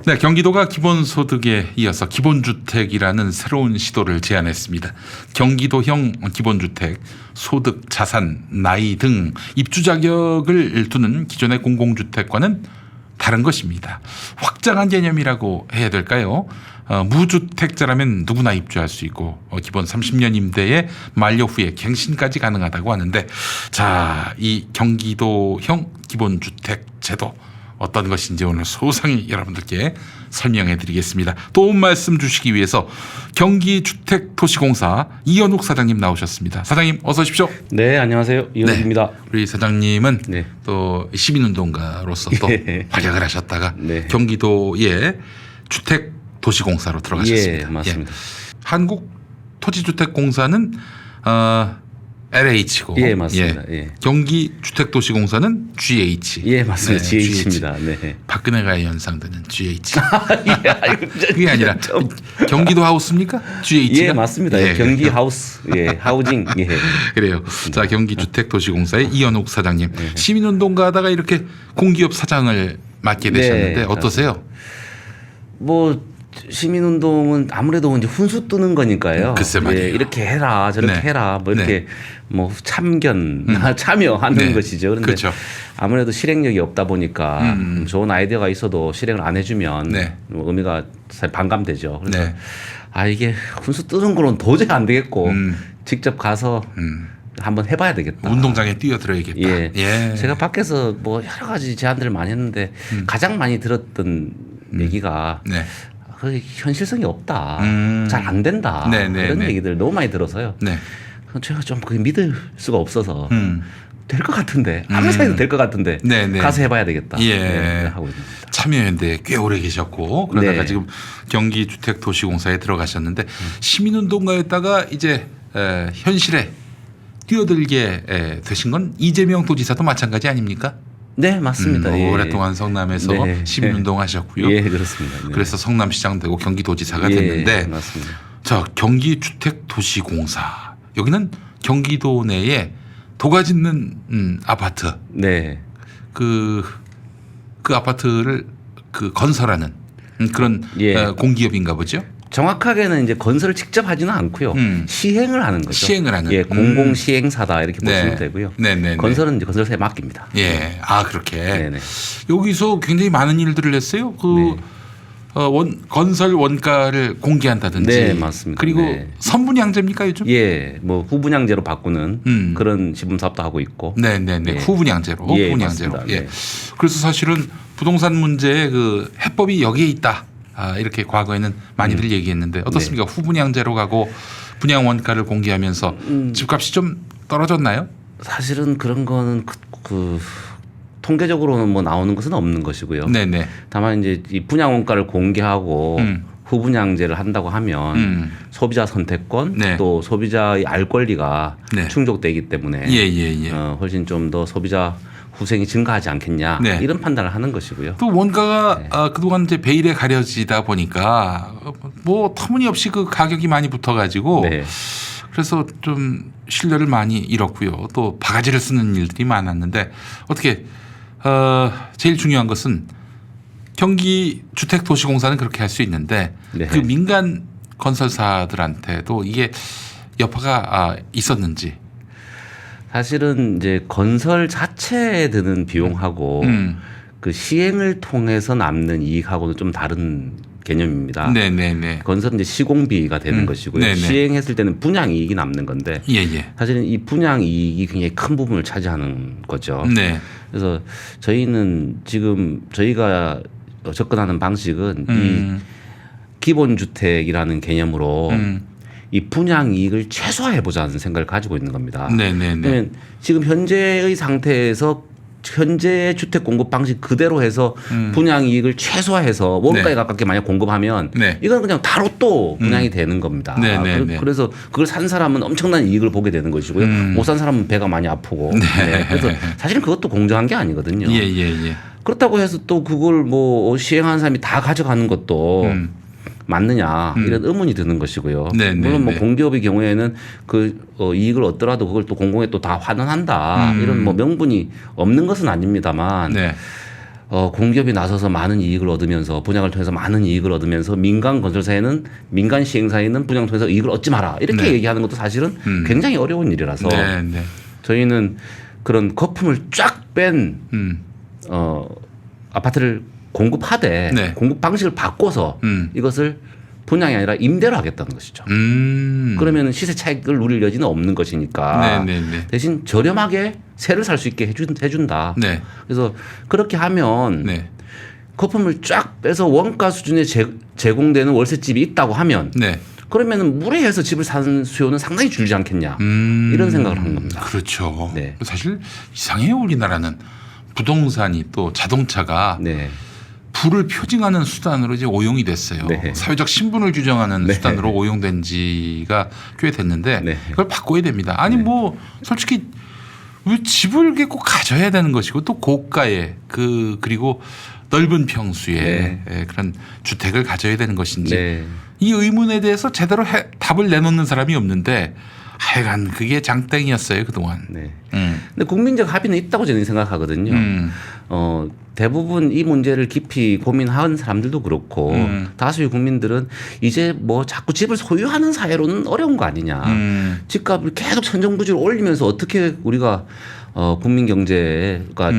네, 경기도가 기본소득에 이어서 기본주택이라는 새로운 시도를 제안했습니다. 경기도형 기본주택, 소득, 자산, 나이 등 입주 자격을 두는 기존의 공공주택과는 다른 것입니다. 확장한 개념이라고 해야 될까요? 무주택자라면 누구나 입주할 수 있고 기본 30년 임대에 만료 후에 갱신까지 가능하다고 하는데, 자, 이 경기도형 기본주택 제도 어떤 것인지 오늘 소상히 여러분들께 설명해 드리겠습니다. 도움 말씀 주시기 위해서 경기주택도시공사 이현욱 사장님 나오셨습니다. 사장님 어서 오십시오. 네, 안녕하세요. 이현욱입니다. 네, 우리 사장님은 또 시민운동가로서 또 활약을 하셨다가 경기도의 주택도시공사로 들어가셨습니다. 예, 맞습니다. 한국토지주택공사는 LH고, 예, 맞습니다. 예. 경기주택도시공사는 GH. 예, 맞습니다. GH입니다. 네. 박근혜가 연상되는 GH. 예, 그게 아니라 경기도 하우스입니까? GH가? 예, 맞습니다. 예, 경기 하우스, 예, 하우징. 예. 그래요. 자, 경기주택도시공사의 이현욱 사장님. 시민운동가 하다가 이렇게 공기업 사장을 맡게 되셨는데 어떠세요? 뭐 시민운동은 아무래도 이제 훈수 뜨는 거니까요. 글쎄 말이에요. 예, 이렇게 해라, 저렇게 해라, 뭐 이렇게 뭐 참여하는 것이죠. 그런데 그렇죠. 아무래도 실행력이 없다 보니까 좋은 아이디어가 있어도 실행을 안 해주면 뭐 의미가 사실 반감되죠. 그래서 이게 훈수 뜨는 거는 도저히 안 되겠고 직접 가서 한번 해봐야 되겠다. 운동장에 뛰어들어야겠다. 예. 제가 밖에서 뭐 여러 가지 제안들을 많이 했는데 가장 많이 들었던 얘기가 그 현실성이 없다. 잘 안 된다. 이런 얘기들 너무 많이 들어서요. 제가 좀 그게 믿을 수가 없어서 될 것 같은데 아무리 생각해도 될 것 같은데 가서 해봐야 되겠다. 하고 있는 겁니다. 참여연대에 꽤 오래 계셨고 그러다가 지금 경기주택도시공사에 들어가셨는데 시민운동가였다가 이제 현실에 뛰어들게 되신 건 이재명 도지사도 마찬가지 아닙니까? 네, 맞습니다. 오랫동안 성남에서 시민운동 하셨고요. 예, 그렇습니다. 그래서 성남시장 되고 경기도지사가 됐는데, 맞습니다. 자, 경기주택도시공사 여기는 경기도 내에 도가 짓는 아파트, 그 아파트를 건설하는 그런 공기업인가 보죠. 정확하게는 이제 건설을 직접 하지는 않고요. 시행을 하는 거죠. 시행을 하는. 공공 시행사다 이렇게 보시면 되고요. 건설은 이제 건설사에 맡깁니다. 예, 그렇게. 여기서 굉장히 많은 일들을 했어요. 건설 원가를 공개한다든지. 맞습니다. 그리고 선분양제입니까 요즘? 예, 뭐 후분양제로 바꾸는 그런 지분 사업도 하고 있고. 후분양제로. 후분양제로. 그래서 사실은 부동산 문제의 그 해법이 여기에 있다. 이렇게 과거에는 많이들 얘기했는데 어떻습니까? 후분양제로 가고 분양 원가를 공개하면서 집값이 좀 떨어졌나요? 사실은 그런 거는 통계적으로는 뭐 나오는 것은 없는 것이고요. 다만 이제 이 분양 원가를 공개하고 후분양제를 한다고 하면 소비자 선택권 또 소비자의 알 권리가 충족되기 때문에 훨씬 좀 더 소비자 후생이 증가하지 않겠냐 이런 판단을 하는 것이고요. 또 원가가 그동안 이제 베일에 가려지다 보니까 뭐 터무니없이 그 가격이 많이 붙어가지고 그래서 좀 신뢰를 많이 잃었고요. 또 바가지를 쓰는 일들이 많았는데 어떻게 제일 중요한 것은 경기주택도시공사는 그렇게 할 수 있는데 그 민간 건설사들한테도 이게 여파가 있었는지. 사실은 이제 건설 자체에 드는 비용하고 그 시행을 통해서 남는 이익하고는 좀 다른 개념입니다. 건설은 이제 시공비가 되는 것이고요. 시행했을 때는 분양 이익이 남는 건데 사실은 이 분양 이익이 굉장히 큰 부분을 차지하는 거죠. 그래서 저희는 지금 저희가 접근하는 방식은 이 기본주택이라는 개념으로 이 분양 이익을 최소화해보자는 생각을 가지고 있는 겁니다. 그러면 지금 현재의 상태에서 현재 주택 공급 방식 그대로 해서 분양 이익을 최소화해서 원가에 가깝게 만약 공급하면 이건 그냥 다 로또 분양이 되는 겁니다. 그래서 그걸 산 사람은 엄청난 이익을 보게 되는 것이고요. 못 산 사람은 배가 많이 아프고. 그래서 사실은 그것도 공정한 게 아니거든요. 그렇다고 해서 또 그걸 뭐 시행하는 사람이 다 가져가는 것도 맞느냐 이런 의문이 드는 것이고요. 물론 뭐 공기업의 경우에는 그 이익을 얻더라도 그걸 또 공공에 또 다 환원한다 이런 뭐 명분이 없는 것은 아닙니다만 공기업이 나서서 많은 이익을 얻으면서 분양을 통해서 많은 이익을 얻으면서 민간 건설사에는 민간 시행사에는 분양을 통해서 이익을 얻지 마라 이렇게 네. 얘기하는 것도 사실은 굉장히 어려운 일이라서 네, 네. 저희는 그런 거품을 쫙 뺀 아파트를 공급하되 네. 공급 방식을 바꿔서 이것을 분양이 아니라 임대로 하겠다는 것이죠. 그러면 시세 차익을 누릴 여지는 없는 것이니까 네, 네, 네. 대신 저렴하게 새를 살 수 있게 해준다. 네. 그래서 그렇게 하면 네. 거품을 쫙 빼서 원가 수준에 제공되는 월세집이 있다고 하면 네. 그러면 무리해서 집을 사는 수요는 상당히 줄지 않겠냐 이런 생각을 하는 겁니다. 그렇죠. 네. 사실 이상해요. 우리나라는 부동산이 또 자동차가 네. 부를 표징하는 수단으로 이제 오용이 됐어요. 네. 사회적 신분을 규정하는 네. 수단으로 오용된 지가 꽤 됐는데 네. 이걸 바꿔야 됩니다. 아니 뭐 솔직히 왜 집을 이렇게 꼭 가져야 되는 것이고 또 고가의 그리고 넓은 평수의 그런 주택을 가져야 되는 것인지 네. 이 의문에 대해서 제대로 답을 내놓는 사람이 없는데 하여간 그게 장땡이었어요 그동안. 네. 근데 국민적 합의는 있다고 저는 생각하거든요. 대부분 이 문제를 깊이 고민한 사람들도 그렇고 다수의 국민들은 이제 뭐 자꾸 집을 소유하는 사회로는 어려운 거 아니냐. 집값을 계속 천정부지로 올리면서 어떻게 우리가 국민 경제가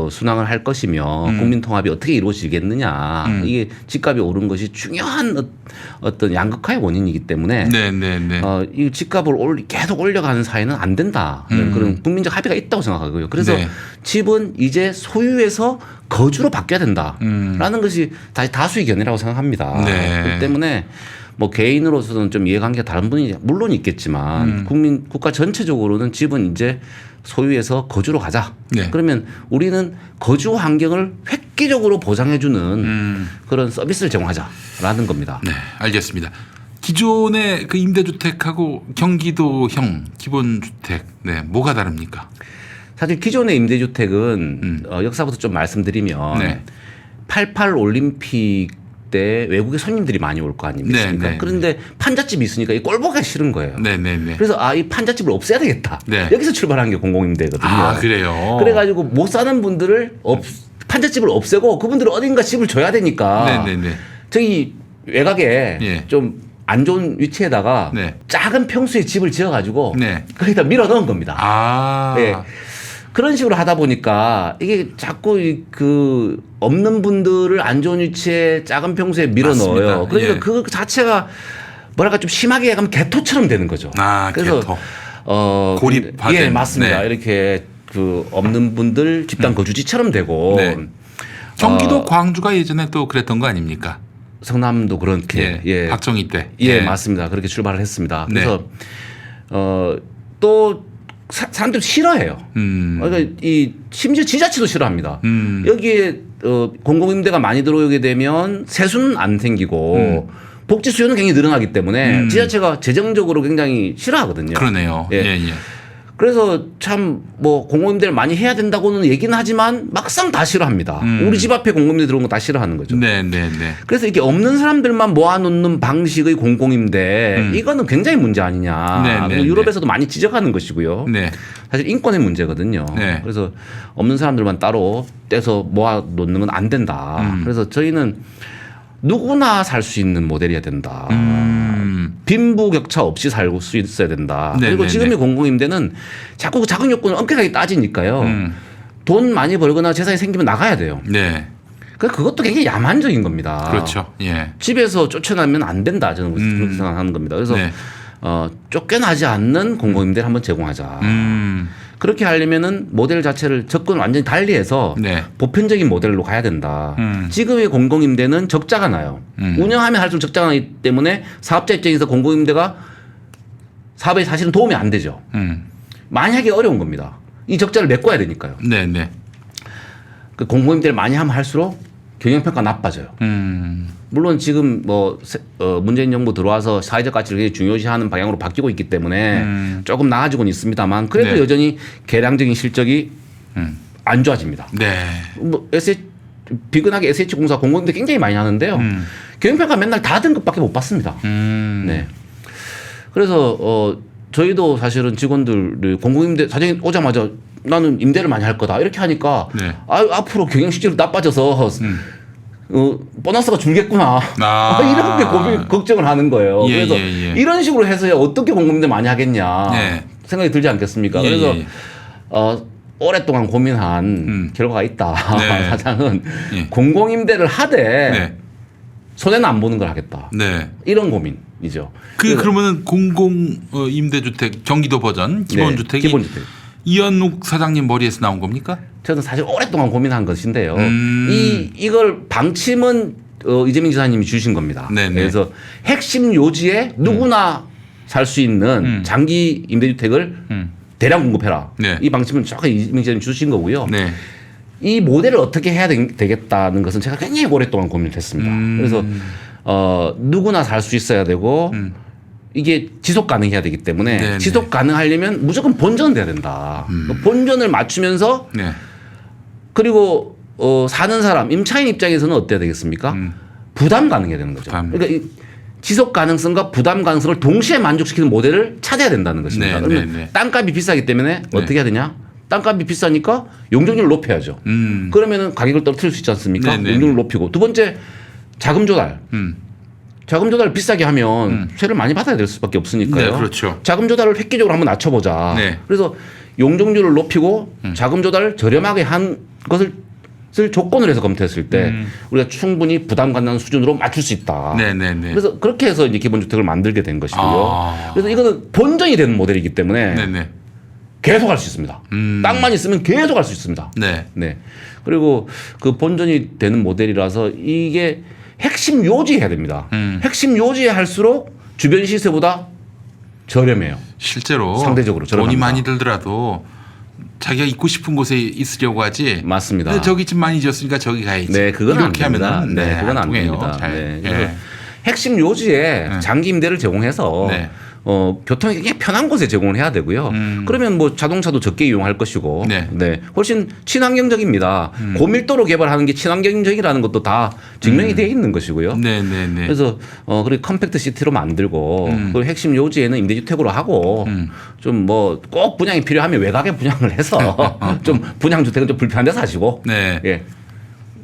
순항을 할 것이며 국민 통합이 어떻게 이루어지겠느냐. 이게 집값이 오른 것이 중요한 어떤 양극화의 원인이기 때문에 이 집값을 계속 올려가는 사회는 안 된다. 그런 국민적 합의가 있다고 생각하고요. 그래서 집은 이제 소유에서 거주로 바뀌어야 된다라는 것이 다수의 견해라고 생각합니다. 그렇기 때문에 뭐 개인으로서는 좀 이해관계가 다른 분이 물론 있겠지만 국가 전체적으로는 집은 이제 소유해서 거주로 가자. 그러면 우리는 거주 환경을 획기적으로 보장해주는 그런 서비스를 제공하자라는 겁니다. 네, 알겠습니다. 기존의 그 임대주택하고 경기도형 기본주택, 뭐가 다릅니까? 사실 기존의 임대주택은 역사부터 좀 말씀드리면 88 올림픽 때 외국의 손님들이 많이 올 거 아닙니까? 그런데 판잣집이 있으니까 이 꼴보기가 싫은 거예요. 그래서 이 판잣집을 없애야 되겠다. 여기서 출발한 게 공공임대거든요. 아, 그래요? 그래가지고 못 사는 분들을 판잣집을 없애고 그분들은 어딘가 집을 줘야 되니까 저기 외곽에 좀 안 좋은 위치에다가 작은 평수의 집을 지어가지고 거기다 밀어 넣은 겁니다. 그런 식으로 하다 보니까 이게 자꾸 그 없는 분들을 안 좋은 위치에 작은 평수에 밀어 넣어요. 그러니까 그 자체가 뭐랄까 좀 심하게 하면 개토처럼 되는 거죠. 그래서 개토. 고립화된. 맞습니다. 이렇게 그 없는 분들 집단 거주지처럼 되고. 경기도 광주가 예전에 또 그랬던 거 아닙니까? 성남도 그렇게 박정희 때. 맞습니다. 그렇게 출발을 했습니다. 그래서 또 사람들이 싫어해요. 그러니까 심지어 지자체도 싫어합니다. 여기에 공공임대가 많이 들어오게 되면 세수는 안 생기고 복지 수요는 굉장히 늘어나기 때문에 지자체가 재정적으로 굉장히 싫어하거든요. 그러네요. 그래서 참 뭐 공공임대를 많이 해야 된다고는 얘기는 하지만 막상 다 싫어합니다. 우리 집 앞에 공공임대 들어온 거 다 싫어하는 거죠. 그래서 이게 없는 사람들만 모아놓는 방식의 공공임대 이거는 굉장히 문제 아니냐. 유럽에서도 많이 지적하는 것이고요. 사실 인권의 문제거든요. 그래서 없는 사람들만 따로 떼서 모아놓는 건 안 된다. 그래서 저희는 누구나 살 수 있는 모델이어야 된다. 빈부격차 없이 살고 수 있어야 된다. 그리고 지금의 공공임대는 자꾸 작은 요건을 엄격하게 따지니까요. 돈 많이 벌거나 재산이 생기면 나가야 돼요. 그것도 굉장히 야만적인 겁니다. 그렇죠. 집에서 쫓겨나면 안 된다. 저는 그렇게 생각하는 겁니다. 그래서 쫓겨나지 않는 공공임대를 한번 제공하자. 그렇게 하려면은 모델 자체를 접근 완전히 달리해서 보편적인 모델로 가야 된다. 지금의 공공임대는 적자가 나요. 운영하면 할수록 적자가 나기 때문에 사업자 입장에서 공공임대가 사업에 사실은 도움이 안 되죠. 많이 하기 어려운 겁니다. 이 적자를 메꿔야 되니까요. 그 공공임대를 많이 하면 할수록 경영평가 나빠져요. 물론 지금 뭐 문재인 정부 들어와서 사회적 가치를 굉장히 중요시하는 방향으로 바뀌고 있기 때문에 조금 나아지고는 있습니다만 그래도 여전히 계량적인 실적이 안 좋아집니다. 뭐 비근하게 SH공사 공공임대 굉장히 많이 하는데요. 경영평가 맨날 다 등급밖에 못 받습니다. 그래서 저희도 사실은 직원들 공공임대 사장님 오자마자 나는 임대를 많이 할 거다 이렇게 하니까 네. 앞으로 경영 실적이 나빠져서 보너스가 줄겠구나. 이런 게 걱정을 하는 거예요. 예, 그래서 예. 이런 식으로 해서야 어떻게 공공임대 많이 하겠냐 네. 생각이 들지 않겠습니까? 예, 그래서 예. 오랫동안 고민한 결과가 있다. 네. 사장은 예. 공공임대를 하되 네. 손해는 안 보는 걸 하겠다. 네. 이런 고민이죠. 그러면은 공공 임대주택 경기도 버전 기본주택이 기본주택. 이현욱 사장님 머리에서 나온 겁니까? 저는 사실 오랫동안 고민한 것인데요. 이걸 방침은 이재명 지사님이 주신 겁니다. 네네. 그래서 핵심 요지에 누구나 살 수 있는 장기 임대주택을 대량 공급해라. 네. 이 방침은 정확히 이재명 지사님이 주신 거고요. 네. 이 모델을 어떻게 해야 되겠다는 것은 제가 굉장히 오랫동안 고민을 했습니다. 그래서 누구나 살 수 있어야 되고 이게 지속 가능해야 되기 때문에 네네. 지속 가능하려면 무조건 본전은 돼야 된다. 본전을 맞추면서 네. 그리고 사는 사람 임차인 입장에서는 어때야 되겠습니까? 부담 가능해야 되는 거죠. 그러니까 이 지속 가능성과 부담 가능성을 동시에 만족시키는 모델을 찾아야 된다는 것입니다. 네, 그러면 네, 네. 땅값이 비싸기 때문에 어떻게 해야 되냐? 땅값이 비싸니까 용적률을 높여야죠. 그러면은 가격을 떨어뜨릴 수 있지 않습니까? 네, 네, 용적률을 높이고 두 번째 자금 조달. 자금 조달을 비싸게 하면 세를 많이 받아야 될 수밖에 없으니까요. 네, 그렇죠. 자금 조달을 획기적으로 한번 낮춰보자. 네. 그래서 용적률을 높이고 자금 조달을 저렴하게 한 것을 조건을 해서 검토했을 때 우리가 충분히 부담 가능한 수준으로 맞출 수 있다. 네네네. 그래서 그렇게 해서 이제 기본주택을 만들게 된 것이고요. 그래서 이거는 본전이 되는 모델이기 때문에 네네. 계속 할 수 있습니다. 땅만 있으면 계속 할 수 있습니다. 네. 네. 그리고 그 본전이 되는 모델이라서 이게 핵심 요지에 해야 됩니다. 핵심 요지에 할수록 주변 시세보다 저렴해요. 실제로 상대적으로 돈이 저렴합니다. 많이 들더라도 자기가 있고 싶은 곳에 있으려고 하지. 맞습니다. 근데 저기 집 많이 지었으니까 저기 가야지. 네, 그건 이렇게 안 됩니다. 하면은 네, 그건 안 안 통해요. 됩니다. 잘. 네. 예. 그래서 핵심 요지에 장기 임대를 제공해서 네. 교통이 굉장히 편한 곳에 제공을 해야 되고요. 그러면 뭐 자동차도 적게 이용할 것이고, 네. 훨씬 친환경적입니다. 고밀도로 개발하는 게 친환경적이라는 것도 다 증명이 되어 있는 것이고요. 네네네. 그래서 그리고 컴팩트 시티로 만들고 그리고 핵심 요지에는 임대주택으로 하고 좀 뭐 꼭 분양이 필요하면 외곽에 분양을 해서 좀 분양 주택은 좀 불편한 데 사시고 네. 예.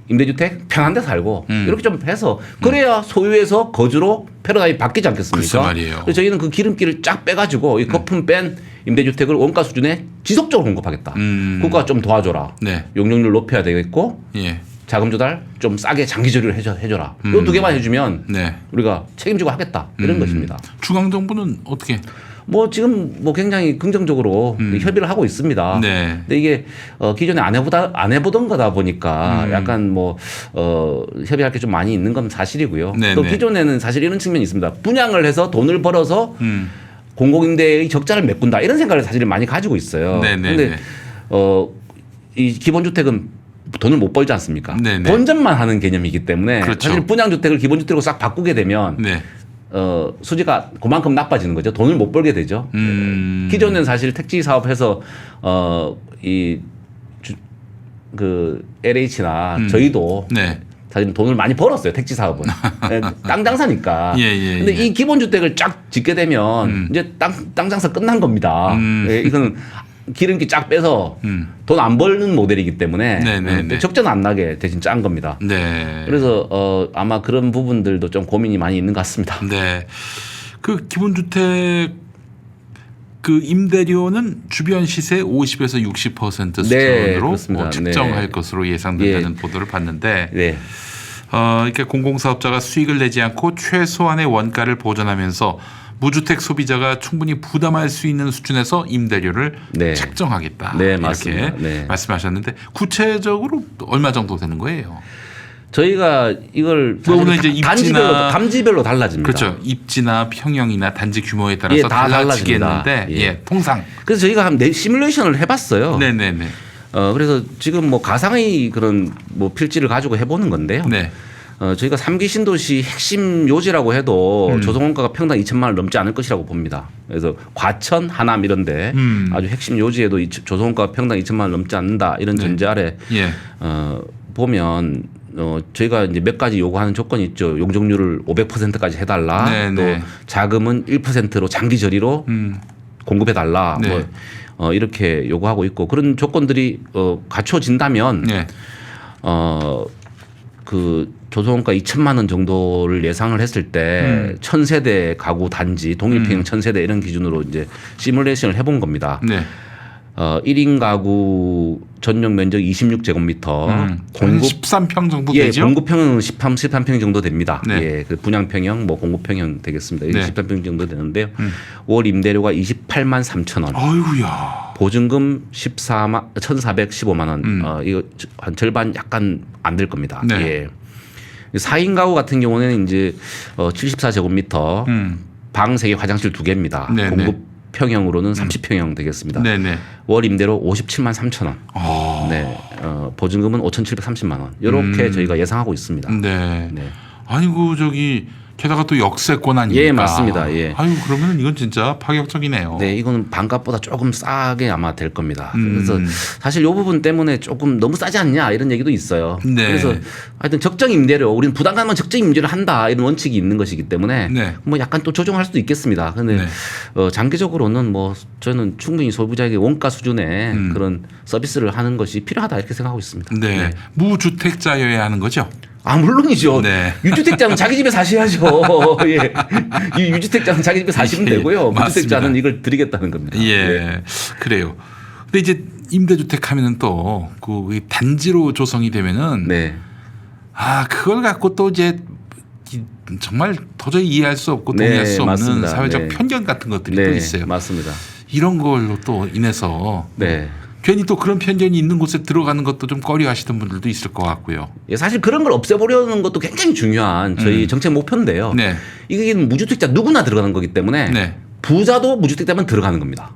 임대주택 편한 데 살고 이렇게 좀 해서 그래야 소유에서 거주로 패러다임이 바뀌지 않겠습니까? 글쎄 말이에요. 그래서 저희는 그 기름기를 쫙 빼가지고 이 거품 뺀 임대주택을 원가 수준에 지속적으로 공급하겠다. 국가가 좀 도와줘라. 네. 용적률 높여야 되겠고 예. 자금 조달 좀 싸게 장기 조리를 해줘라. 이 두 개만 해주면 네. 우리가 책임지고 하겠다. 이런 것입니다. 중앙 정부는 어떻게? 뭐 지금 뭐 굉장히 긍정적으로 협의를 하고 있습니다. 네. 근데 이게 기존에 안 해보던 거다 보니까 약간 뭐 협의할 게 좀 많이 있는 건 사실이고요. 네네. 또 기존에는 사실 이런 측면이 있습니다. 분양을 해서 돈을 벌어서 공공임대의 적자를 메꾼다 이런 생각을 사실 많이 가지고 있어요. 네네네. 그런데 이 기본주택은 돈을 못 벌지 않습니까? 네네. 본전만 하는 개념이기 때문에 그렇죠. 사실 분양주택을 기본주택으로 싹 바꾸게 되면 네. 수지가 그만큼 나빠지는 거죠. 돈을 못 벌게 되죠. 기존에는 사실 택지 사업해서 그 LH나 저희도 네. 사실 돈을 많이 벌었어요. 택지 사업은 땅 장사니까. 예. 근데 이 기본 주택을 쫙 짓게 되면 이제 땅 장사 끝난 겁니다. 예, 이거는 기름기 쫙 빼서 돈 안 벌는 모델이기 때문에 네네네. 적자는 안 나게 대신 짠 겁니다. 네. 그래서 아마 그런 부분들도 좀 고민이 많이 있는 것 같습니다. 네. 그 기본주택 그 임대료는 주변 시세 50에서 60% 수준으로 그렇습니다. 책정할 네. 것으로 예상된다는 보도를 봤는데 네. 이렇게 공공사업자가 수익을 내지 않고 최소한의 원가를 보전하면서 무주택 소비자가 충분히 부담할 수 있는 수준에서 임대료를 네. 책정하겠다. 네, 이렇게 맞습니다. 네. 말씀하셨는데 구체적으로 얼마 정도 되는 거예요? 저희가 이걸 오늘 이제 입지나 단지별로 달라집니다. 그렇죠. 입지나 평형이나 단지 규모에 따라서 예, 다 달라지겠는데 예. 통상. 그래서 저희가 한 시뮬레이션을 해봤어요. 네네네. 그래서 지금 뭐 가상의 그런 뭐 필지를 가지고 해보는 건데요. 네. 저희가 3기 신도시 핵심 요지라고 해도 조성원가가 평당 2천만 원 넘지 않을 것이라고 봅니다. 그래서 과천, 하남 이런데 아주 핵심 요지에도 조성원가가 평당 2천만 원 넘지 않는다 이런 전제 아래 예. 보면 저희가 이제 몇 가지 요구하는 조건이 있죠. 용적률을 500%까지 해달라. 네, 또 네. 자금은 1%로 장기 저리로 공급해달라. 네. 뭐 이렇게 요구하고 있고 그런 조건들이 갖춰진다면 네. 그 조성원가 2천만 원 정도를 예상을 했을 때 1000세대 가구 단지 동일평형 1000세대 이런 기준으로 이제 시뮬레이션을 해본 겁니다. 네. 1인 가구 전용 면적 26제곱미터 공급 13평 정도 되죠? 공급평은 13평 정도 됩니다. 네. 예, 그 분양평형 뭐 공급평형 되겠습니다. 네. 13평 정도 되는데요. 월 임대료가 28만 3천 원. 아이고야. 보증금 1,415만 원. 이거 한 절반 약간 안 될 겁니다. 네. 예. 4인 가구 같은 경우는 이제 74제곱미터 방 3개 화장실 2개입니다. 네, 공급 평형으로는 30평형 되겠습니다. 네네. 월 임대료 57만 3천 원. 네. 보증금은 5,730만 원. 이렇게 저희가 예상하고 있습니다. 네. 네. 아니고 저기 게다가 또 역세권 아닙니까? 예, 맞습니다. 예. 아유, 그러면 이건 진짜 파격적이네요. 네, 이거는 반값보다 조금 싸게 아마 될 겁니다. 그래서 사실 이 부분 때문에 조금 너무 싸지 않냐 이런 얘기도 있어요. 네. 그래서 하여튼 적정 임대료, 우리는 부담감은 적정 임대료를 한다 이런 원칙이 있는 것이기 때문에 네. 뭐 약간 또 조정할 수도 있겠습니다. 그런데 네. 장기적으로는 뭐 저는 충분히 소비자에게 원가 수준의 그런 서비스를 하는 것이 필요하다 이렇게 생각하고 있습니다. 네. 네. 무주택자여야 하는 거죠? 아 물론이죠. 네. 유주택자는 자기 집에 사셔야죠. 예. 이 유주택자는 자기 집에 사시면 예, 되고요. 맞습니다. 무주택자는 이걸 드리겠다는 겁니다. 예. 그래요. 근데 이제 임대주택 하면은 또 그 단지로 조성이 되면은 네. 그걸 갖고 또 이제 정말 도저히 이해할 수 없고 동의할 수 없는 맞습니다. 사회적 네. 편견 같은 것들이 또 네, 있어요. 맞습니다. 이런 걸로 또 인해서 네. 괜히 또 그런 편견이 있는 곳에 들어가는 것도 좀 꺼려하시던 분들도 있을 것 같고요. 예, 사실 그런 걸 없애보려는 것도 굉장히 중요한 저희 정책 목표인데요. 네. 이게 무주택자 누구나 들어가는 거기 때문에 네. 부자도 무주택자면 들어가는 겁니다.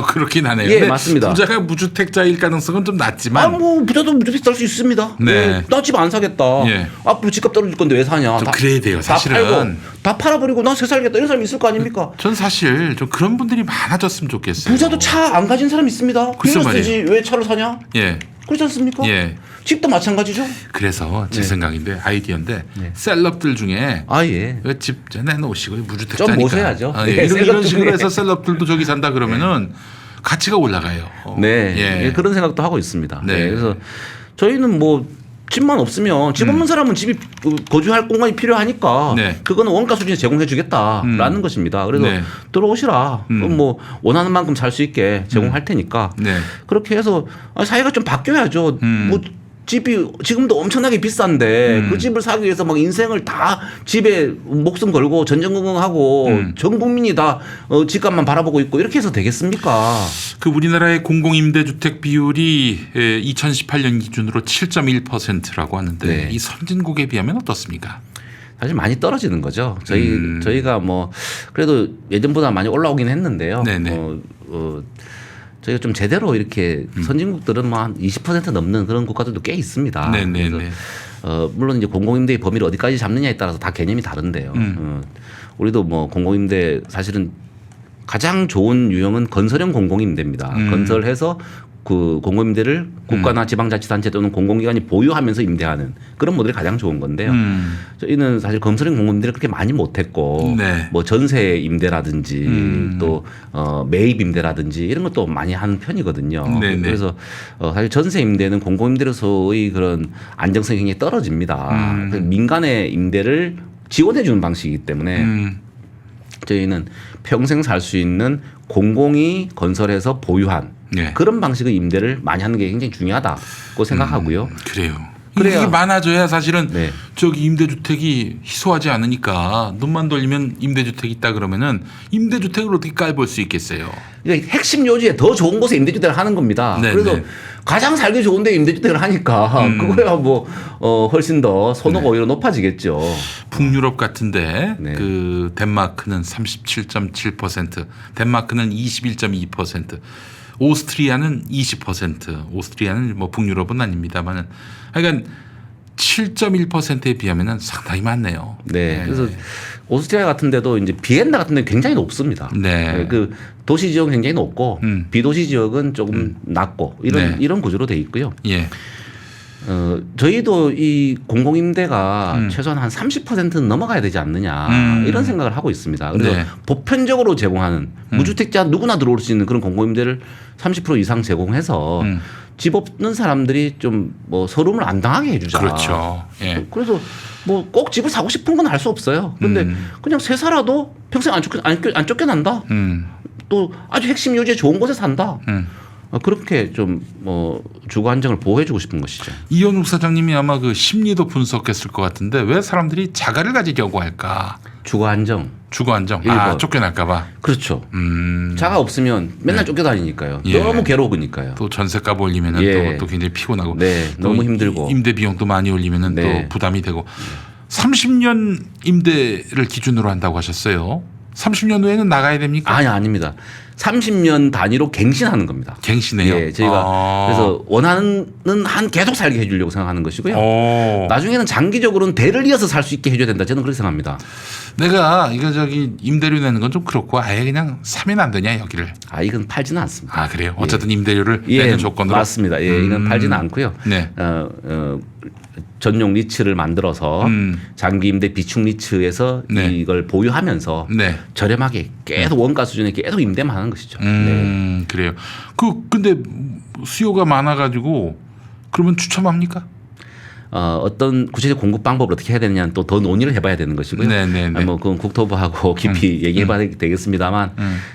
그렇긴 하네요. 예, 근데 맞습니다. 부자가 무주택자일 가능성은 좀 낮지만 뭐 부자도 무주택자 살 수 있습니다. 네. 나 집 안 사겠다. 예. 앞으로 집값 떨어질 건데 왜 사냐. 좀 그래야 돼요, 사실은. 다 팔아버리고 나 새 살겠다 이런 사람이 있을 거 아닙니까? 전 사실 좀 그런 분들이 많아졌으면 좋겠어요. 부자도 차 안 가진 사람 있습니다. 글쎄 빌려 말이에요. 쓰지 왜 차를 사냐? 예. 그렇지 않습니까? 예. 집도 마찬가지죠. 그래서 제 네. 생각인데 아이디어인데 셀럽들 중에 아 예. 집 내놓으시고 무주택자니까 좀 모셔야죠. 예. 네, 이런 셀럽 식으로 중에. 해서 셀럽들도 저기 산다 그러면은 가치가 올라가요. 네. 예. 예, 그런 생각도 하고 있습니다. 네. 네. 그래서 저희는 뭐 집만 없으면 집 없는 사람은 집이 거주할 공간이 필요하니까 네. 그거는 원가 수준에 제공해 주겠다라는 것입니다. 그래서 네. 들어오시라. 그럼 뭐 원하는 만큼 살 수 있게 제공할 테니까 네. 그렇게 해서 사회가 좀 바뀌어야죠. 뭐 집이 지금도 엄청나게 비싼데 그 집을 사기 위해서 막 인생을 다 집에 목숨 걸고 전전긍긍하고 전 국민이 다 집값만 바라보고 있고 이렇게 해서 되겠습니까? 그 우리나라의 공공임대주택 비율이 2018년 기준으로 7.1%라고 하는데 네. 이 선진국에 비하면 어떻습니까? 사실 많이 떨어지는 거죠. 저희가 뭐 그래도 예전보다 많이 올라오긴 했는데요. 네네. 저희가 좀 제대로 이렇게 선진국들은 뭐 한 20% 넘는 그런 국가들도 꽤 있습니다. 네네네. 그래서 물론 이제 공공임대의 범위를 어디까지 잡느냐에 따라서 다 개념이 다른데요. 우리도 뭐 공공임대 사실은 가장 좋은 유형은 건설형 공공임대입니다. 건설해서 그 공공임대를 국가나 지방자치단체 또는 공공기관이 보유하면서 임대하는 그런 모델이 가장 좋은 건데요. 저희는 사실 건설형 공공임대를 그렇게 많이 못했고 네. 뭐 전세 임대라든지 또 매입 임대라든지 이런 것도 많이 하는 편이거든요. 네네. 그래서 사실 전세 임대는 공공임대로서의 그런 안정성이 굉장히 떨어집니다. 그래서 민간의 임대를 지원해 주는 방식이기 때문에 저희는 평생 살 수 있는 공공이 건설해서 보유한 네. 그런 방식의 임대를 많이 하는 게 굉장히 중요하다고 생각하고요. 그래요. 그래야- 이게 많아져야 사실은 네. 저기 임대주택이 희소하지 않으니까 눈만 돌리면 임대주택 있다 그러면은 임대주택을 어떻게 깔볼 수 있겠어요. 이게 핵심 요지에 더 좋은 곳에 임대주택을 하는 겁니다. 네, 그래서 네. 가장 살기 좋은데 임대주택을 하니까 그거야 뭐 훨씬 더 선호가 오히려 높아지겠죠. 북유럽 같은데 네. 그 덴마크는 37.7%, 덴마크는 21.2%, 오스트리아는 20%. 오스트리아는 뭐 북유럽은 아닙니다만은 하여간 7.1%에 비하면은 상당히 많네요. 네. 그래서 오스트리아 같은 데도 이제 비엔나 같은 데 굉장히 높습니다. 네. 그 도시 지역은 굉장히 높고 음. 비도시 지역은 조금 낮고 네. 이런 구조로 돼 있고요. 예. 저희도 이 공공임대가 최소한 한 30%는 넘어가야 되지 않느냐 이런 생각을 하고 있습니다. 그래서 네. 보편적으로 제공하는 무주택자 누구나 들어올 수 있는 그런 공공임대를 30% 이상 제공해서 집 없는 사람들이 좀 뭐 서름을 안 당하게 해주자. 그렇죠. 예. 그래서 뭐 꼭 집을 사고 싶은 건 할 수 없어요. 그런데 그냥 세 살아도 평생 안 쫓겨난다. 또 아주 핵심 요지에 좋은 곳에 산다. 그렇게 좀 뭐 주거 안정을 보호해주고 싶은 것이죠. 이현욱 사장님이 아마 그 심리도 분석했을 것 같은데 왜 사람들이 자가를 가지려고 할까? 주거 안정. 주거 안정. 쫓겨날까 봐. 그렇죠. 자가 없으면 맨날 쫓겨다니니까요. 예. 너무 괴로우니까요. 또 전세값 올리면은 예. 또 굉장히 피곤하고. 네, 너무 힘들고. 임대 비용도 많이 올리면은 네. 또 부담이 되고. 30년 임대를 기준으로 한다고 하셨어요. 30년 후에는 나가야 됩니까? 아니, 아닙니다. 30년 단위로 갱신하는 겁니다. 갱신해요. 예, 저희가 그래서 원하는 한 계속 살게 해주려고 생각하는 것이고요. 나중에는 장기적으로는 대를 이어서 살 수 있게 해줘야 된다. 저는 그렇게 생각합니다. 내가 이거 임대료 내는 건 좀 그렇고 아예 그냥 사면 안 되냐 여기를. 이건 팔지는 않습니다. 아 그래요? 어쨌든 임대료를 예, 내는 조건으로. 맞습니다. 예, 이건 팔지는 않고요. 네. 전용 리츠를 만들어서 장기 임대 비축 리츠에서 네. 이걸 보유하면서 네. 저렴하게 계속 원가 수준에 계속 임대만 하는 것이죠. 네. 그래요. 근데 수요가 많아가지고 그러면 추첨합니까? 어떤 구체적 공급 방법을 어떻게 해야 되느냐는 또 더 논의를 해봐야 되는 것이고요. 네네네. 뭐 그건 국토부하고 깊이 얘기해봐야 되겠습니다만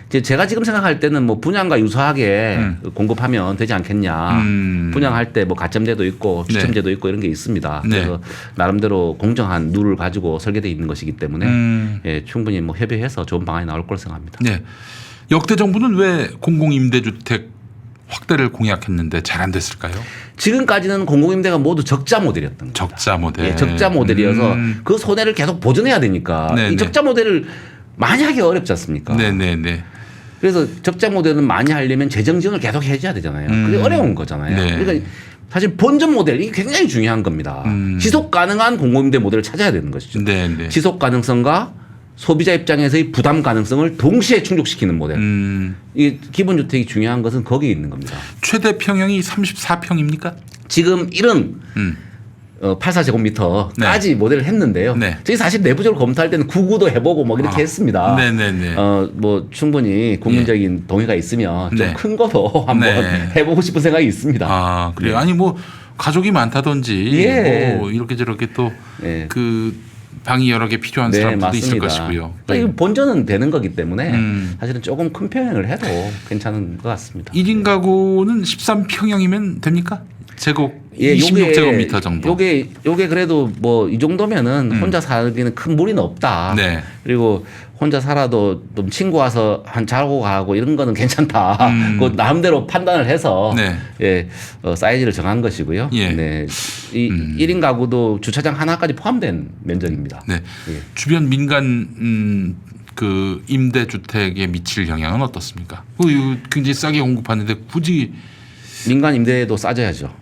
이제 제가 지금 생각할 때는 뭐 분양과 유사하게 공급하면 되지 않겠냐. 분양할 때 뭐 가점제도 있고 추첨제도 있고 이런 게 있습니다. 네. 그래서 나름대로 공정한 룰을 가지고 설계되어 있는 것이기 때문에 예, 충분히 뭐 협의해서 좋은 방안이 나올 거라 생각합니다. 네. 역대 정부는 왜 공공임대주택 확대를 공약했는데 잘 안 됐을까요? 지금까지는 공공임대가 모두 적자 모델이었던 거예요. 적자 모델. 예, 적자 모델이어서 그 손해를 계속 보존해야 되니까 네네. 이 적자 모델을 많이 하기 어렵지 않습니까? 네네네. 그래서 적자 모델은 많이 하려면 재정 지원을 계속 해줘야 되잖아요. 그게 어려운 거잖아요. 네. 그러니까 사실 본전 모델 이게 굉장히 중요한 겁니다. 지속 가능한 공공임대 모델을 찾아야 되는 것이죠. 네네. 지속 가능성과 소비자 입장에서의 부담 가능성을 동시에 충족시키는 모델. 이 기본주택이 중요한 것은 거기에 있는 겁니다. 최대 평형이 34평입니까? 지금 이런 84제곱미터까지 모델을 했는데요. 네. 저희 사실 내부적으로 검토할 때는 99도 해보고 뭐 이렇게 했습니다. 네네네. 뭐 충분히 국민적인 동의가 있으면 좀 네. 큰 거도 한번 네. 해보고 싶은 생각이 있습니다. 아 그래요. 네. 아니 뭐 가족이 많다든지 예. 뭐 이렇게 저렇게 또 네. 그 방이 여러 개 필요한 사람들도 있을 것이고요. 이 본전은 되는 거기 때문에 사실은 조금 큰 평형을 해도 괜찮은 것 같습니다. 1인 가구는 13평형이면 됩니까? 제곱 예, 26제곱미터 정도. 요게 그래도 뭐 이 정도면은 혼자 살기는 큰 무리는 없다. 네. 그리고 혼자 살아도 좀 친구 와서 한 자고 가고 이런 거는 괜찮다. 그 나름대로 판단을 해서 네. 예, 사이즈를 정한 것이고요. 예. 네. 이 1인 가구도 주차장 하나까지 포함된 면적입니다. 네. 예. 주변 민간 그 임대주택에 미칠 영향은 어떻습니까? 이거 굉장히 싸게 공급하는데 굳이 민간 임대도 싸져야죠.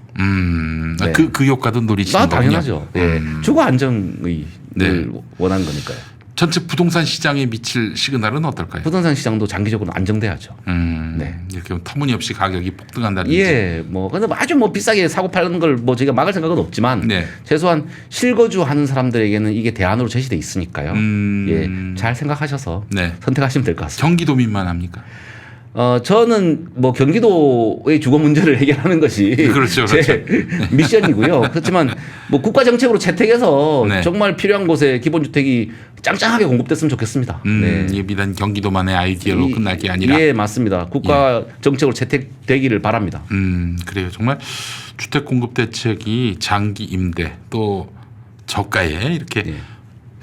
네. 그 효과도 노리시는 거군요. 당연하죠. 예. 주거 안정의 네. 원하는 거니까요. 전체 부동산 시장에 미칠 시그널은 어떨까요? 부동산 시장도 장기적으로 안정돼야죠. 네. 이렇게 터무니없이 가격이 폭등한다든지. 예, 뭐 근데 아주 뭐 비싸게 사고 파는 걸 뭐 저희가 막을 생각은 없지만 네. 최소한 실거주 하는 사람들에게는 이게 대안으로 제시돼 있으니까요. 예, 잘 생각하셔서 네. 선택하시면 될 것 같습니다. 경기도민만 합니까? 저는 뭐 경기도의 주거 문제를 해결하는 것이 그렇죠, 제 미션이고요. 그렇지만 뭐 국가 정책으로 채택해서 네. 정말 필요한 곳에 기본주택이 짱짱하게 공급됐으면 좋겠습니다. 네. 이게 비단 경기도만의 아이디어로 끝날 게 아니라. 예, 맞습니다. 국가 정책으로 채택되기를 바랍니다. 그래요. 정말 주택 공급 대책이 장기 임대 또 저가에 이렇게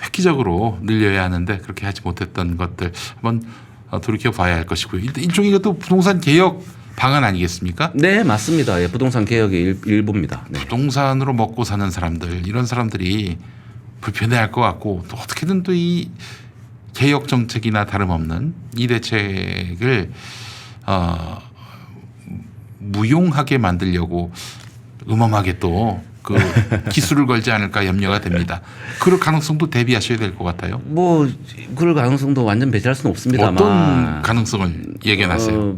획기적으로 늘려야 하는데 그렇게 하지 못했던 것들 한번 돌이켜 봐야 할 것이고요. 일종의 이것도 부동산 개혁 방안 아니겠습니까? 네, 맞습니다. 예, 부동산 개혁의 일부입니다. 네. 부동산으로 먹고 사는 사람들 이런 사람들이 불편해할 것 같고 또 어떻게든 또 이 개혁 정책이나 다름없는 이 대책을 무용하게 만들려고 음험하게 또 그 기술을 걸지 않을까 염려가 됩니다. 그럴 가능성도 대비하셔야 될 것 같아요. 뭐 그럴 가능성도 완전 배제할 수는 없습니다만 어떤 가능성을 예견하세요?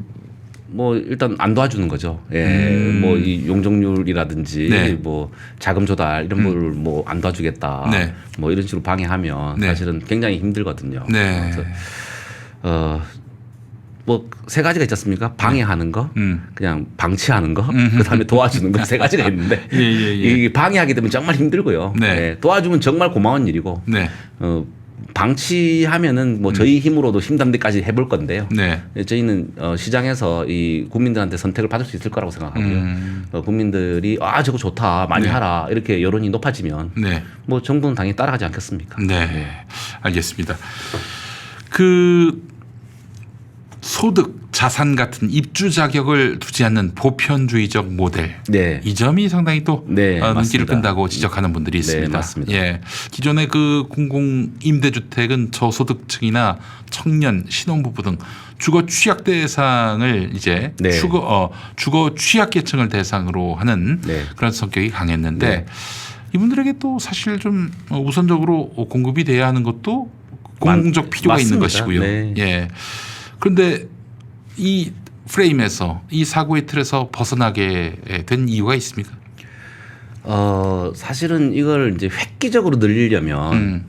뭐 일단 안 도와주는 거죠. 예, 뭐 이 용적률이라든지 네. 뭐 자금 조달 이런 걸 뭐 안 도와주겠다. 네. 뭐 이런 식으로 방해하면 네. 사실은 굉장히 힘들거든요. 네. 그래서 뭐 세 가지가 있지 않습니까? 방해하는 거, 그냥 방치하는 거, 그다음에 도와주는 거 세 가지가 있는데 예, 예, 예. 이 방해하게 되면 정말 힘들고요. 네. 예, 도와주면 정말 고마운 일이고 네. 방치하면은 뭐 저희 힘으로도 힘든 데까지 해볼 건데요. 네. 저희는 시장에서 이 국민들한테 선택을 받을 수 있을 거라고 생각하고요. 국민들이 저거 좋다 많이 네. 하라 이렇게 여론이 높아지면 네. 뭐 정부는 당연히 따라가지 않겠습니까? 네. 알겠습니다. 그 소득, 자산 같은 입주 자격을 두지 않는 보편주의적 모델. 네. 이 점이 상당히 또 네, 눈길을 맞습니다. 끈다고 지적하는 분들이 있습니다. 네, 맞습니다. 예. 기존의 그 공공 임대주택은 저소득층이나 청년, 신혼부부 등 주거 취약 대상을 이제 네. 주거 취약계층을 대상으로 하는 네. 그런 성격이 강했는데 네. 이분들에게 또 사실 좀 우선적으로 공급이 돼야 하는 것도 공공적 필요가 있는 맞습니다. 것이고요. 네. 예. 그런데 이 프레임에서 이 사고의 틀에서 벗어나게 된 이유가 있습니까? 사실은 이걸 이제 획기적으로 늘리려면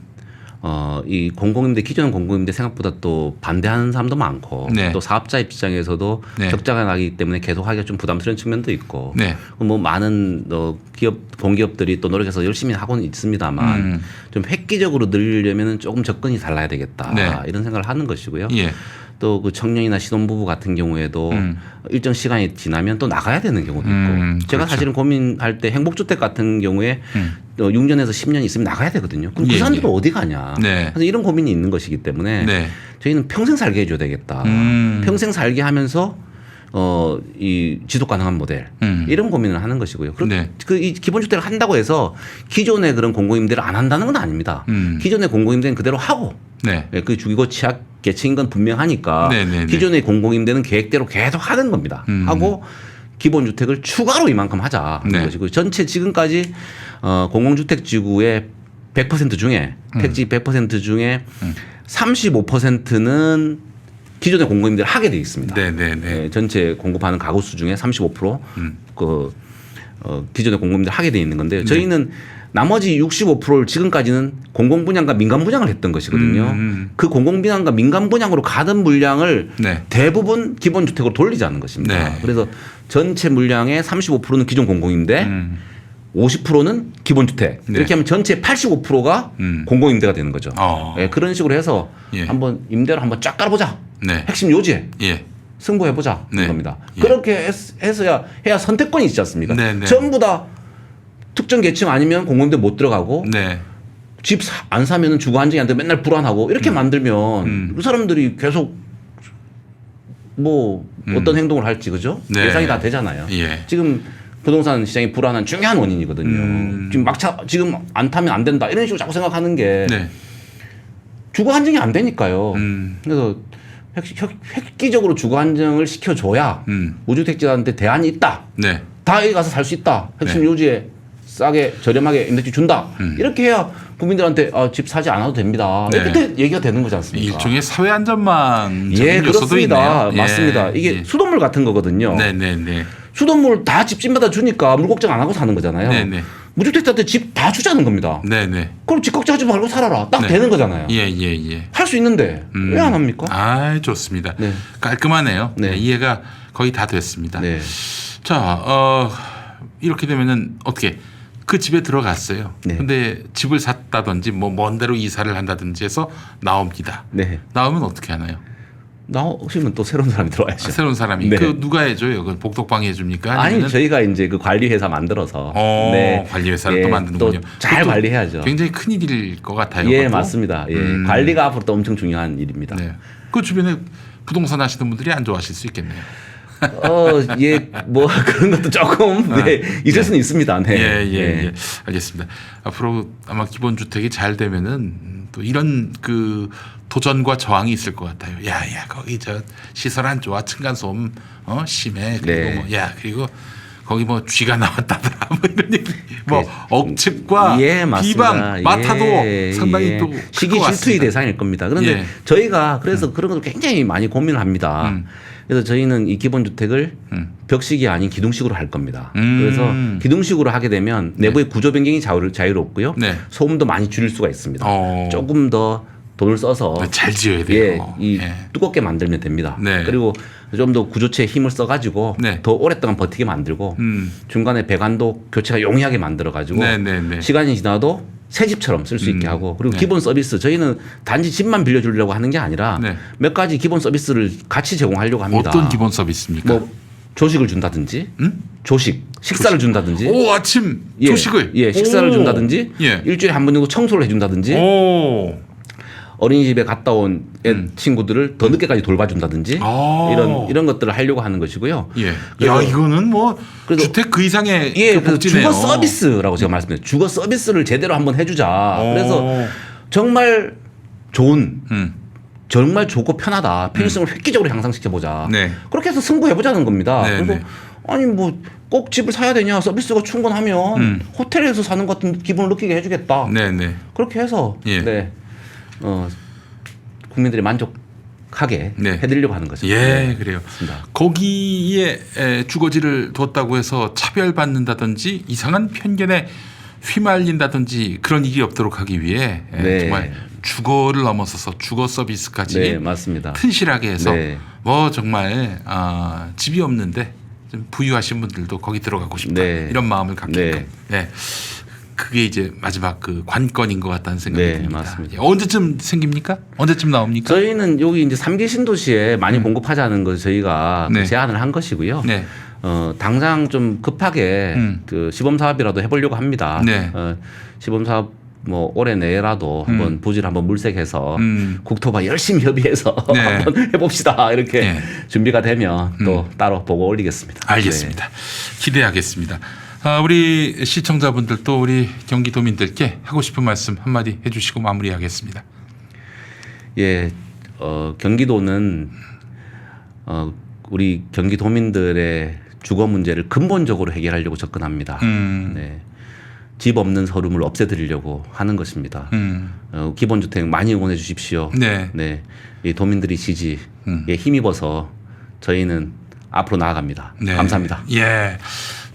이 공공임대 기존 공공임대 생각보다 또 반대하는 사람도 많고 네. 또 사업자 입장에서도 네. 적자가 나기 때문에 계속하기가 좀 부담스러운 측면도 있고 네. 뭐 많은 공기업들이 또 노력해서 열심히 하고는 있습니다만 좀 획기적으로 늘리려면 조금 접근이 달라야 되겠다 네. 이런 생각을 하는 것이고요. 예. 또 그 청년이나 신혼부부 같은 경우에도 일정 시간이 지나면 또 나가야 되는 경우도 있고 제가 그렇죠. 사실은 고민할 때 행복주택 같은 경우에 6년에서 10년 있으면 나가야 되거든요. 그럼 예, 그 사람들은 예. 어디 가냐. 네. 그래서 이런 고민이 있는 것이기 때문에 네. 저희는 평생 살게 해줘야 되겠다. 평생 살게 하면서 이 지속 가능한 모델 이런 고민을 하는 것이고요. 네. 이 기본주택을 한다고 해서 기존의 그런 공공임대를 안 한다는 건 아닙니다. 기존의 공공임대는 그대로 하고 네. 그 주거 취약 계층인 건 분명하니까 네, 네, 네. 기존의 공공임대는 계획대로 계속 하는 겁니다. 하고 기본주택을 추가로 이만큼 하자 하는 네. 것이고 전체 지금까지 공공주택 지구의 100% 중에 택지 100% 중에 35%는 기존의 공공임대를 하게 돼 있습니다. 네. 전체 공급하는 가구 수 중에 35% 기존의 공공임대를 하게 돼 있는 건데요. 저희는 나머지 65%를 지금까지는 공공 분양과 민간 분양을 했던 것이거든요. 그 공공 분양과 민간 분양으로 가던 물량을 네. 대부분 기본주택으로 돌리자는 것입니다. 네. 그래서 전체 물량의 35%는 기존 공공임대, 50%는 기본주택. 네. 이렇게 하면 전체 85%가 공공임대가 되는 거죠. 네, 그런 식으로 해서 예. 한번 임대를 한번 쫙 깔아보자. 네. 핵심 요지에 예. 승부해보자. 네. 는 겁니다. 예. 그렇게 해야 선택권이 있지 않습니까? 네, 네. 전부 다 특정 계층 아니면 공공임대 못 들어가고 네. 집 안 사면은 주거 안정이 안 되고 맨날 불안하고 이렇게 만들면 그 사람들이 계속 뭐 어떤 행동을 할지 그죠? 네. 예상이 다 되잖아요. 예. 지금 부동산 시장이 불안한 중요한 원인이거든요. 지금 안 타면 안 된다 이런 식으로 자꾸 생각하는 게 네. 주거 안정이 안 되니까요. 그래서 획기적으로 주거 안정을 시켜줘야 무주택자한테 대안이 있다. 네. 다 여기 가서 살 수 있다. 핵심 네. 요지에 싸게 저렴하게 임대주 준다. 이렇게 해야 국민들한테 집 사지 않아도 됩니다. 네. 이렇게 얘기가 되는 거지 않습니까? 일종의 사회 안전망 예, 요소도 그렇습니다. 있네요. 맞습니다. 예. 이게 수돗물 같은 거거든요. 네네네. 수돗물 다 집집마다 주니까 물 걱정 안 하고 사는 거잖아요. 네네. 무주택자한테 집 다 주자는 겁니다. 네네. 그럼 집 걱정하지 말고 살아라. 딱 네. 되는 거잖아요. 예. 할 수 있는데 왜 안 합니까? 아, 좋습니다. 네. 깔끔하네요. 네. 이해가 거의 다 됐습니다. 네. 자, 이렇게 되면은 어떻게 그 집에 들어갔어요. 네. 근데 집을 샀다든지 뭐 먼 데로 이사를 한다든지 해서 나옵니다. 네. 나오면 어떻게 하나요? 나오시면 또 새로운 사람이 들어와야죠. 새로운 사람이 네. 그 누가 해줘요? 그 복덕방이 해줍니까? 아니 아니면은 저희가 이제 그 관리 회사 만들어서 관리 회사를 또 만드는군요. 잘 그것도 관리해야죠. 굉장히 큰 일일 것 같아요. 예, 그것도. 맞습니다. 예. 관리가 앞으로 또 엄청 중요한 일입니다. 네. 그 주변에 부동산 하시는 분들이 안 좋아하실 수 있겠네요. 예, 뭐 그런 것도 조금 네, 있을 수는 있습니다. 네. 예. 알겠습니다. 앞으로 아마 기본주택이 잘 되면은 또 이런 그 도전과 저항이 있을 것 같아요. 야, 거기 저 시설 안 좋아, 층간소음 심해. 그리고 네. 그리고 거기 뭐 쥐가 나왔다더라 뭐 이런 얘기 뭐 억측과 예, 비방 맡아도 상당히 또 시기 질투의 대상일 겁니다. 그런데 저희가 그래서 그런 것을 굉장히 많이 고민을 합니다. 그래서 저희는 이 기본주택을 벽식이 아닌 기둥식으로 할 겁니다. 그래서 기둥식으로 하게 되면 내부의 구조 변경이 자유롭고요. 소음도 많이 줄일 수가 있습니다. 조금 더 돈을 써서 잘 지어야 돼요. 두껍게 만들면 됩니다. 그리고 좀 더 구조체에 힘을 써가지고 더 오랫동안 버티게 만들고 중간에 배관도 교체가 용이하게 만들어가지고 시간이 지나도 새 집처럼 쓸 수 있게 하고 그리고 기본 서비스 저희는 단지 집만 빌려주려고 하는 게 아니라 몇 가지 기본 서비스를 같이 제공하려고 합니다. 어떤 기본 서비스입니까? 뭐 조식을 준다든지 식사를 준다든지 아침 조식을 식사를 준다든지 일주일에 한 번 정도 청소를 해준다든지 어린이집에 갔다 온 친구들을 더 늦게까지 돌봐준다든지 이런 것들을 하려고 하는 것이고요. 야 이거는 뭐 주택 그 이상의 그 복지네요. 주거 서비스라고 제가 말씀드렸죠. 주거 서비스를 제대로 한번 해주자. 그래서 정말 좋은 정말 좋고 편하다. 편의성을 획기적으로 향상시켜보자. 그렇게 해서 승부해보자는 겁니다. 그래서 아니 뭐 꼭 집을 사야 되냐 서비스가 충분하면 호텔에서 사는 것 같은 기분을 느끼게 해주겠다. 그렇게 해서 국민들이 만족하게 해드리려고 하는 거죠. 그래요. 거기에 주거지를 뒀다고 해서 차별받는다든지 이상한 편견에 휘말린다든지 그런 일이 없도록 하기 위해 정말 주거를 넘어서서 주거 서비스까지 맞습니다. 튼실하게 해서 뭐 정말 집이 없는데 좀 부유하신 분들도 거기 들어가고 싶다 이런 마음을 갖게끔 그게 이제 마지막 그 관건인 것 같다는 생각이 듭니다. 맞습니다. 언제쯤 생깁니까? 언제쯤 나옵니까? 저희는 여기 이제 3기 신도시에 많이 공급하자는 걸 저희가 제안을 한 것이고요. 당장 좀 급하게 그 시범 사업이라도 해보려고 합니다. 시범 사업 뭐 올해 내라도 한번 부지를 한번 물색해서 국토부와 열심히 협의해서 한번 해봅시다. 이렇게 준비가 되면 또 따로 보고 올리겠습니다. 알겠습니다. 기대하겠습니다. 우리 시청자분들도 우리 경기도민들께 하고 싶은 말씀 한마디 해주시고 마무리하겠습니다. 경기도는 우리 경기도민들의 주거 문제를 근본적으로 해결하려고 접근합니다. 집 없는 서름을 없애드리려고 하는 것입니다. 기본주택 많이 응원해 주십시오. 이 도민들이 지지에 힘입어서 저희는 앞으로 나아갑니다. 감사합니다.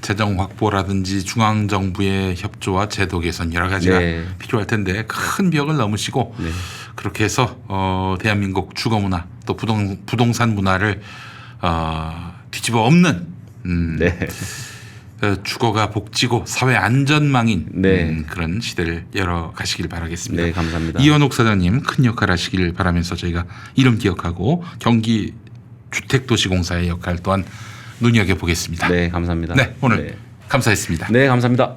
재정 확보라든지 중앙 정부의 협조와 제도 개선 여러 가지가 필요할 텐데 큰 벽을 넘으시고 그렇게 해서 대한민국 주거 문화 또 부동산 문화를 뒤집어 엎는 주거가 복지고 사회 안전망인 그런 시대를 열어가시길 바라겠습니다. 감사합니다. 이현옥 사장님 큰 역할 하시길 바라면서 저희가 이름 기억하고 경기 주택도시공사의 역할 또한 눈여겨보겠습니다. 감사합니다. 오늘 감사했습니다. 감사합니다.